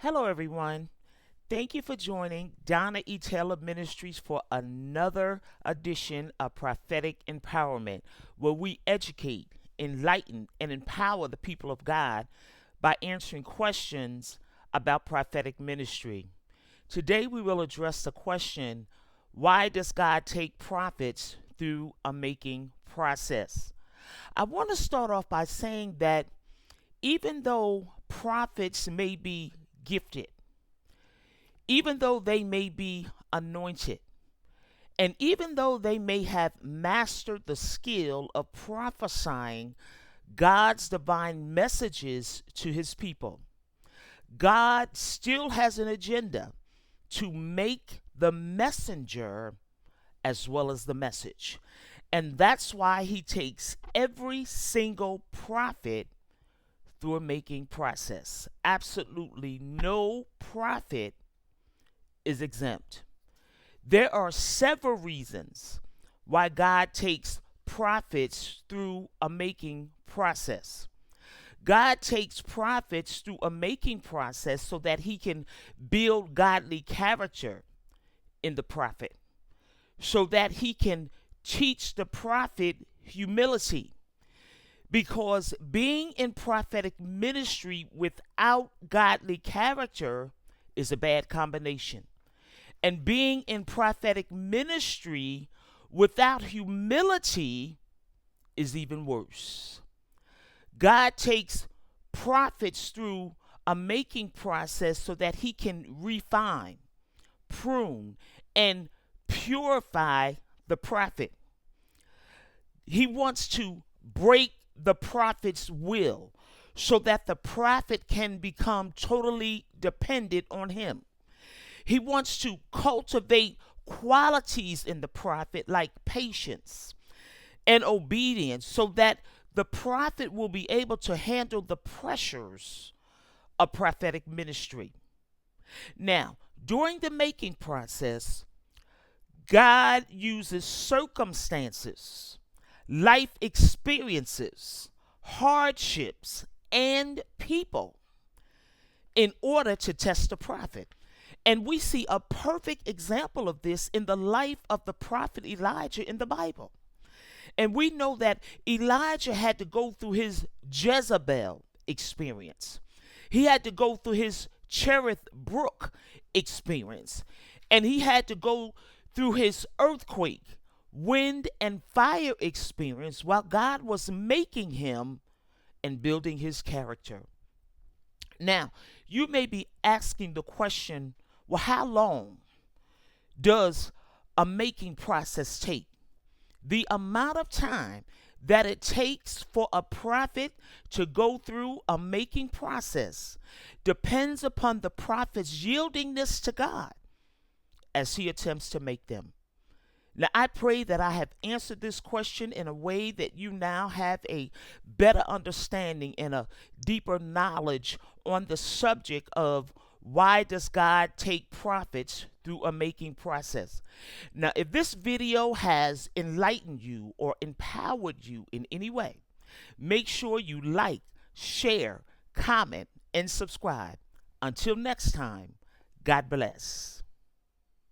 Hello, everyone. Thank you for joining Donna E. Taylor Ministries for another edition of Prophetic Empowerment, where we educate, enlighten, and empower the people of God by answering questions about prophetic ministry. Today, we will address the question, why does God take prophets through a making process? I want to start off by saying that even though prophets may be gifted, even though they may be anointed, and even though they may have mastered the skill of prophesying God's divine messages to his people, God still has an agenda to make the messenger as well as the message. And that's why he takes every single prophet through a making process. Absolutely no prophet is exempt. There are several reasons why God takes prophets through a making process. God takes prophets through a making process so that he can build godly character in the prophet, so that he can teach the prophet humility. Because being in prophetic ministry without godly character is a bad combination. And being in prophetic ministry without humility is even worse. God takes prophets through a making process so that he can refine, prune, and purify the prophet. He wants to break the prophet's will so that the prophet can become totally dependent on him. He wants to cultivate qualities in the prophet like patience and obedience so that the prophet will be able to handle the pressures of prophetic ministry. Now, during the making process, God uses circumstances, life experiences, hardships, and people in order to test the prophet. And we see a perfect example of this in the life of the prophet Elijah in the Bible. And we know that Elijah had to go through his Jezebel experience. He had to go through his Cherith Brook experience. And he had to go through his earthquake, wind, and fire experience while God was making him and building his character. Now, you may be asking the question, well, how long does a making process take? The amount of time that it takes for a prophet to go through a making process depends upon the prophet's yieldingness to God as he attempts to make them. Now, I pray that I have answered this question in a way that you now have a better understanding and a deeper knowledge on the subject of why does God take prophets through a making process. Now, if this video has enlightened you or empowered you in any way, make sure you like, share, comment, and subscribe. Until next time, God bless.